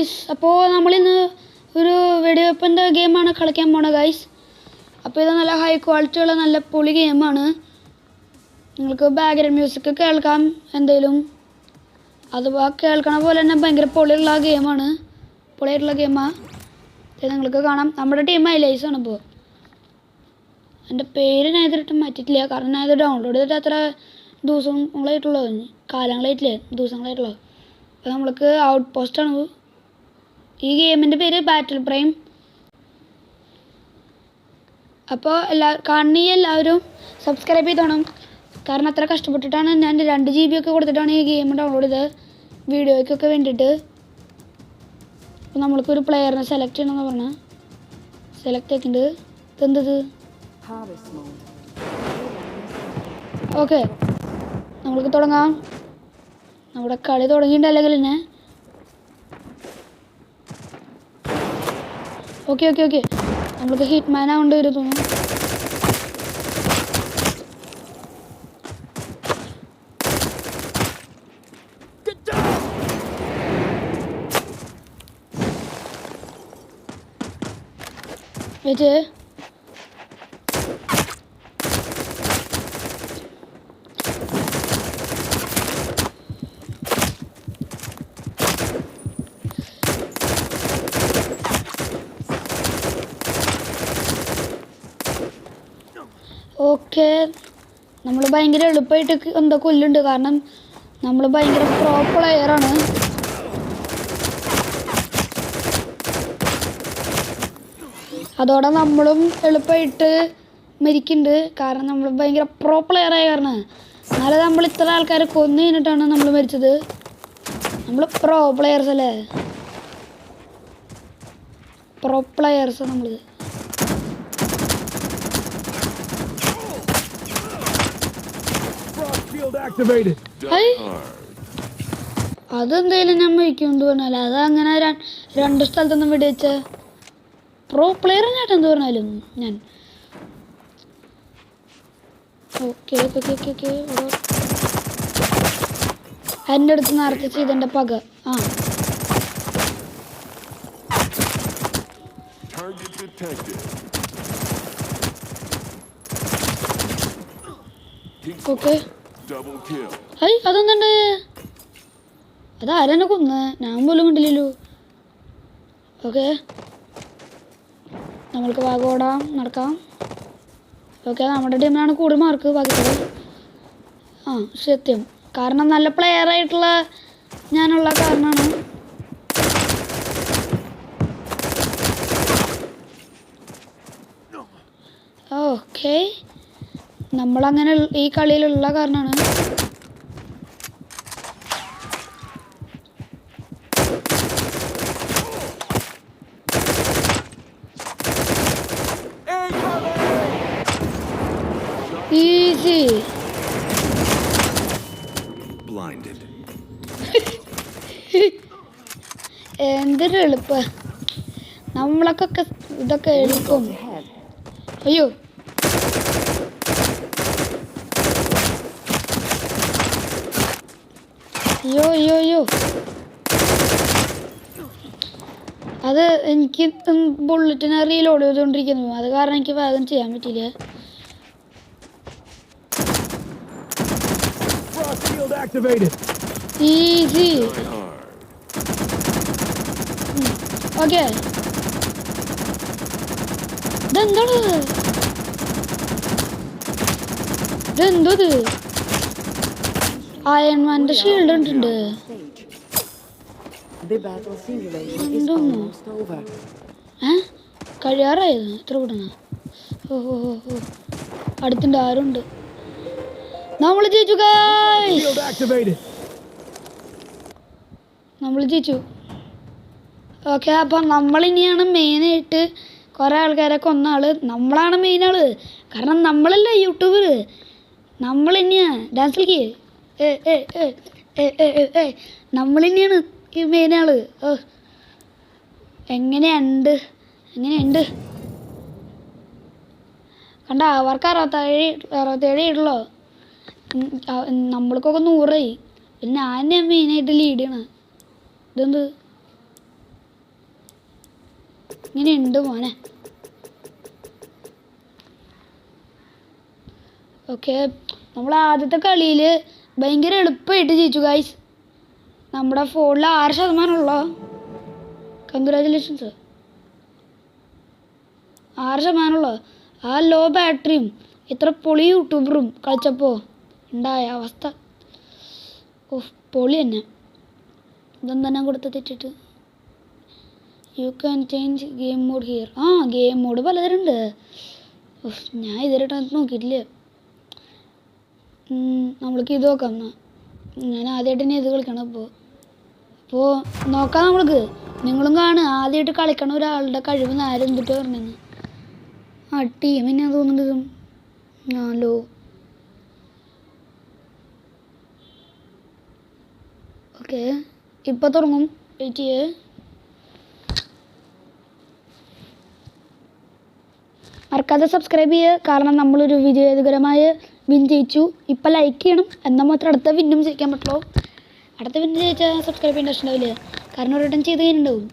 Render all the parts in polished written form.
Guys, അപ്പോൾ നമ്മളിന്ന് ഒരു വെടിവെപ്പിൻ്റെ ഗെയിമാണ് കളിക്കാൻ പോണത് ഗൈസ്. അപ്പോൾ ഇത് നല്ല ഹൈ ക്വാളിറ്റിയുള്ള നല്ല പൊളി ഗെയിമാണ്. നിങ്ങൾക്ക് ബാക്ക്ഗ്രൗണ്ട് മ്യൂസിക് കേൾക്കാം എന്തെങ്കിലും. അത് കേൾക്കണ പോലെ തന്നെ ഭയങ്കര പൊളിയുള്ള ഗെയിമാണ്. പൊളിയായിട്ടുള്ള ഗെയിമാണ്. ഇത് നിങ്ങൾക്ക് കാണാം. നമ്മുടെ ടീം ഹൈലൈറ്റ്സാണ് ഇപ്പോൾ. എൻ്റെ പേര് ഞാൻ ഇതിട്ട് മാറ്റിയിട്ടില്ല, കാരണം ഞാൻ ഇത് ഡൗൺലോഡ് ചെയ്തിട്ട് അത്ര ദിവസങ്ങളായിട്ടുള്ളത്, കാലങ്ങളായിട്ടില്ലേ, ദിവസങ്ങളായിട്ടുള്ളത്. അപ്പോൾ നമ്മൾക്ക് ഔട്ട് പോസ്റ്റാണ്. ഈ ഗെയിമിൻ്റെ പേര് ബാറ്റിൽ പ്രൈം. അപ്പോൾ എല്ലാവരും സബ്സ്ക്രൈബ് ചെയ്തോണം, കാരണം അത്ര കഷ്ടപ്പെട്ടിട്ടാണ് ഞാൻ 2 GB ഒക്കെ കൊടുത്തിട്ടാണ് ഈ ഗെയിം ഡൗൺലോഡ് ചെയ്തത്, വീഡിയോയ്ക്കൊക്കെ വേണ്ടിയിട്ട്. അപ്പോൾ നമ്മൾക്കൊരു പ്ലെയറിനെ സെലക്ട് ചെയ്യണമെന്ന് പറഞ്ഞാൽ സെലക്ട് ആക്കിയിട്ടുണ്ട്. ഇതെന്തത്? ഓക്കെ, നമ്മൾക്ക് തുടങ്ങാം. നമ്മുടെ കളി തുടങ്ങിയിട്ടുണ്ടല്ലെങ്കിൽ തന്നെ ഓക്കെ ഓക്കെ ഓക്കെ നമ്മൾക്ക് ഹിറ്റ്മാൻ ആവേണ്ടി വരും തോന്നുന്നു. വെച്ച് ഓക്കെ, നമ്മൾ ഭയങ്കര എളുപ്പമായിട്ട് എന്താ കൊല്ലുണ്ട്, കാരണം നമ്മൾ ഭയങ്കര പ്രോ പ്ലെയറാണ്. അതോടെ നമ്മളും എളുപ്പമായിട്ട് മരിക്കുന്നുണ്ട്, കാരണം നമ്മൾ ഭയങ്കര പ്രോ പ്ലെയറായ കാരണം. എന്നാലും നമ്മൾ ഇത്ര ആൾക്കാരെ കൊന്നു കഴിഞ്ഞിട്ടാണ് നമ്മൾ മരിച്ചത്. നമ്മൾ പ്രോ പ്ലെയേഴ്സ് അല്ലേ, പ്രോ പ്ലെയേഴ്സ് നമ്മൾ. അതെന്തായാലും ഞാൻ മരിക്കുമെന്ന് പറഞ്ഞാൽ അതങ്ങനെ 2 സ്ഥലത്തൊന്നും വെടിവെച്ച പ്രോ പ്ലെയർ തന്നെയാട്ടെന്ത് പറഞ്ഞാലും ഞാൻ. ഓക്കെ ഓക്കെ ഓക്കെ ഓക്കെ എൻ്റെ അടുത്ത് നേരത്തെ ചെയ്തെൻ്റെ പക. ആ ഓക്കെ. ഹൈ, അതെന്തുണ്ട്? അതാരെന്നെ കൊന്ന്? ഞാൻ പോലും കണ്ടില്ലല്ലോ. ഓക്കെ, നമ്മൾക്ക് ഭാഗം ഓടാം, നടക്കാം. ഓക്കെ, നമ്മുടെ ടീമിനാണ് കൂടുതൽ മാർക്ക് ബാക്കിയുള്ളത്. ആ സത്യം, കാരണം നല്ല പ്ലെയറായിട്ടുള്ള ഞാനുള്ള കാരണമാണ്. ഓക്കെ, നമ്മളങ്ങനെ ഈ കളിയിലുള്ള കാരണമാണ്. ഈസി. എന്തൊരു എളുപ്പ, നമ്മളൊക്കെ ഇതൊക്കെ എളുപ്പം. അയ്യോ, അയ്യോ അയ്യോ അയ്യോ, അത് എനിക്ക് ബുള്ളറ്റിനെ റീലോഡ് ചെയ്തുകൊണ്ടിരിക്കുന്നു, അത് കാരണം എനിക്ക് വേഗം ചെയ്യാൻ പറ്റില്ല. ഈസി. ഓക്കെ, ഇതെന്താണ്? ഇതെന്തത്? അയൺമാൻ്റെ ഷീൽഡ് ഉണ്ട്. കഴിയാറായത് എത്ര കൂടണ? ഓഹോ ഓ, അടുത്തുണ്ട്, ആരുണ്ട്? നമ്മൾ ജയിച്ചു ഗൈസ്, നമ്മൾ ജയിച്ചു. ഓക്കെ, അപ്പം നമ്മളിനിയാണ് മെയിനായിട്ട് കുറേ ആൾക്കാരെ കൊന്ന ആൾ. നമ്മളാണ് മെയിൻ ആൾ, കാരണം നമ്മളല്ല യൂട്യൂബർ. നമ്മളിന്നെയാണ് ഡാൻസ് കളിക്ക്. നമ്മളിന്നെയാണ് ഈ മെയിൻ ആൾ. എങ്ങനെയുണ്ട് കണ്ട? അവർക്ക് 67 ഇടുള്ളൂ, നമ്മൾക്കൊക്കെ 100. പിന്നെ ഞാൻ മെയിനായിട്ട് ലീഡ് ചെയ്യണം. ഇതെന്ത്? ഇങ്ങനെയുണ്ട് മോനെ. ഓക്കെ, നമ്മൾ ആദ്യത്തെ കളിയിൽ ഭയങ്കര എളുപ്പമായിട്ട് ജയിച്ചു ഗൈസ്. നമ്മുടെ ഫോണിൽ 6% കൺഗ്രാജുലേഷൻസ്. 6% ആ ലോ ബാറ്ററിയും ഇത്ര പൊളി യൂട്യൂബറും കളിച്ചപ്പോൾ ഉണ്ടായ അവസ്ഥ പൊളി തന്നെ. ഇതെന്താ കൊടുത്ത് തെറ്റിട്ട് you can change game mode here. Game mode പലതരമുണ്ട്. ഞാൻ ഇതുവരെയായിട്ട് നോക്കിയിട്ടില്ല. നമ്മൾക്ക് ഇത് നോക്കാം. ഞാൻ ആദ്യമായിട്ട് തന്നെ ഇത് കളിക്കണം. അപ്പോൾ നോക്കാം നമ്മൾക്ക്. നിങ്ങളും കാണുക ആദ്യമായിട്ട് കളിക്കണ ഒരാളുടെ കഴിവ് നേരെ എന്തിട്ട് പറഞ്ഞെന്ന്. ടീം എന്നാ തോന്നുന്നത്. ലോ ഓക്കെ, ഇപ്പോൾ തുടങ്ങും. വെയിറ്റ് ചെയ്യേ. മറക്കാതെ സബ്സ്ക്രൈബ് ചെയ്യുക. കാരണം നമ്മളൊരു വിജയകരമായ വിൻ ജയിച്ചു. ഇപ്പം ലൈക്ക് ചെയ്യണം, എന്നാൽ മാത്രം അടുത്ത വിന്നും ജയിക്കാൻ പറ്റുള്ളൂ. അടുത്ത വിൻ ജയിച്ചാൽ സബ്സ്ക്രൈബ് ചെയ്യേണ്ട ആവശ്യമുണ്ടാവില്ല. കാരണം ഒരു വട്ടം ചെയ്ത് കഴിഞ്ഞിട്ടുണ്ടാവും.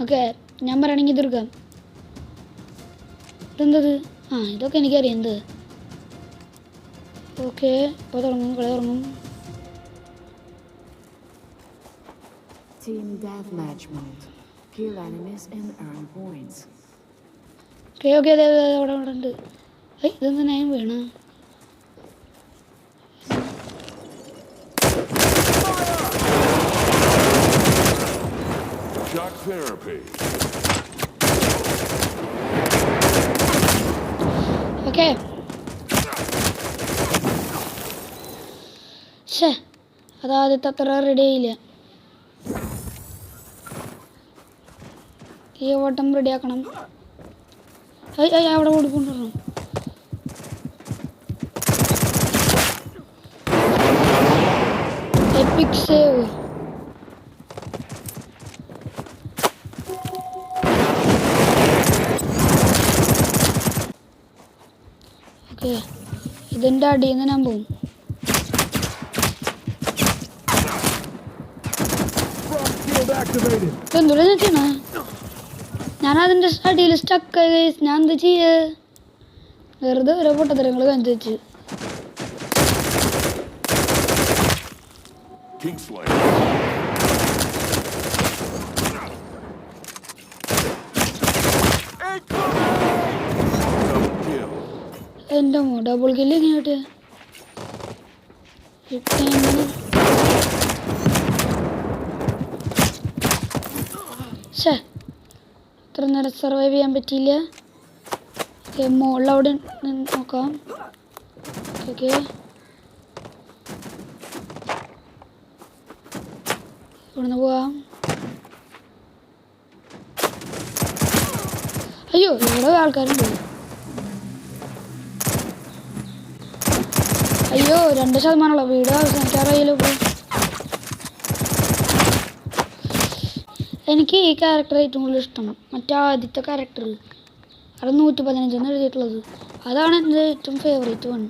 ഓക്കെ, ഞാൻ പറയുകയാണെങ്കിൽ ഇതെടുക്കാം. ഇതെന്തത്? ഇതൊക്കെ എനിക്കറിയാം. എന്ത്? ഓക്കെ, ഇപ്പോൾ തുടങ്ങും. കളി തുടങ്ങും. Team Deathmatch mode. Kill enemies and earn points. Okay അതെ അവിടെ ഉണ്ട്. ഇതെന്താ ഞാൻ വീണ? Shock therapy. ഓക്കെ, അതാദ്യത്തെ അത്ര റെഡി ആയില്ല. ഈ വട്ടം റെഡിയാക്കണം. അവിടെ കൊടുക്കൊണ്ടിരണം. EPIC save. ഓക്കെ, ഇതിൻ്റെ അടിയിൽ നിന്ന് ഞാൻ പോകും. എന്തുള്ള ചെയ്യണേ? ഞാനതിൻ്റെ അടിയിൽ സ്റ്റക്കായി. ഞാൻ എന്താ ചെയ്യ? വെറുതെ ഓരോ പൊട്ടത്തരങ്ങൾ കാണിച്ചു വെച്ച്. എൻ്റെ ഡബിൾ കില്ല് എങ്ങനെയായിട്ട് ഇത്ര നേരം സർവൈവ് ചെയ്യാൻ പറ്റിയില്ല. ഓക്കെ, മുകളിലവിടെ നോക്കാം. ഓക്കെ, ഇവിടുന്ന് പോവാം. അയ്യോ, ഇവിടെ ആൾക്കാരുണ്ട്. അയ്യോ, 2% വീട് അവസാനിക്കാറായാലോ. എനിക്ക് ഈ ക്യാരക്ടർ ഏറ്റവും കൂടുതൽ ഇഷ്ടം. മറ്റേ ആദ്യത്തെ ക്യാരക്ടർ, അത് 115 എഴുതിയിട്ടുള്ളത്. അതാണ് എൻ്റെ ഏറ്റവും ഫേവറേറ്റ് വൺ.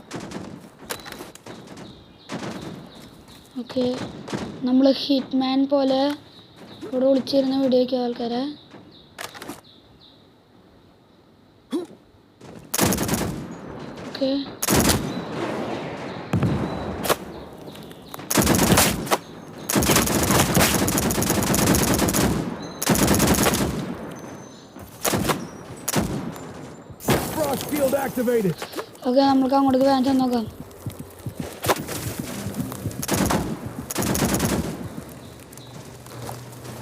ഓക്കെ, നമ്മൾ ഹിറ്റ്മാൻ പോലെ ഇവിടെ വിളിച്ചിരുന്ന വീഡിയോ ഒക്കെ ആൾക്കാരെ. ഓക്കെ, ഓക്കെ, നമ്മൾക്ക് അങ്ങോട്ടേക്ക് വേഗം ചെന്ന് നോക്കാം.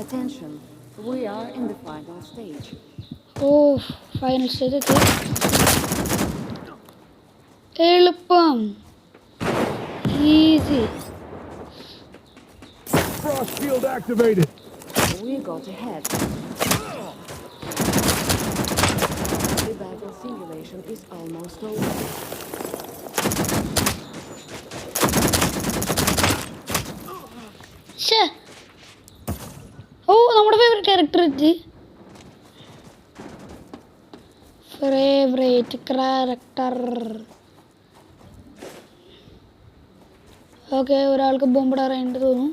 Attention, we are in the final stage. Final stage എത്തി. എളുപ്പം, easy. Frost shield activated. We got ahead. The battle simulation is almost over. നമ്മുടെ ഫേവറേറ്റ് ക്യാരക്ടർ എത്തി. Favourite character. ഓക്കെ, ഒരാൾക്ക് ബോംബിടാറായിട്ട് തോന്നുന്നു.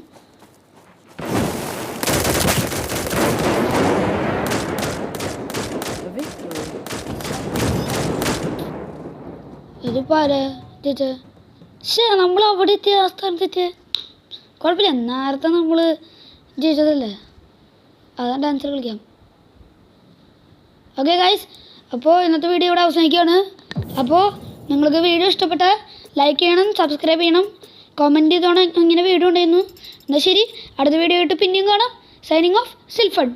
ഇതിപ്പോൾ ആരാ ചേച്ചേ? ശേ, നമ്മൾ അവിടെ എത്തിയ ആ സ്ഥാനത്തെത്തിയ കുഴപ്പമില്ല. നേരത്തെ നമ്മൾ ജയിച്ചതല്ലേ, അതാണ് ഡാൻസർ കളിക്കാം. ഓക്കെ ഗൈസ്, അപ്പോൾ ഇന്നത്തെ വീഡിയോ ഇവിടെ അവസാനിക്കുകയാണ്. അപ്പോൾ നിങ്ങൾക്ക് വീഡിയോ ഇഷ്ടപ്പെട്ടാൽ ലൈക്ക് ചെയ്യണം, സബ്സ്ക്രൈബ് ചെയ്യണം, കമൻറ്റ് ചെയ്തോണം ഇങ്ങനെ വീഡിയോ ഉണ്ടായിരുന്നു. എന്നാൽ ശരി, അടുത്ത വീഡിയോ ആയിട്ട് പിന്നെയും കാണാം. Signing off, സിൽഫൺ.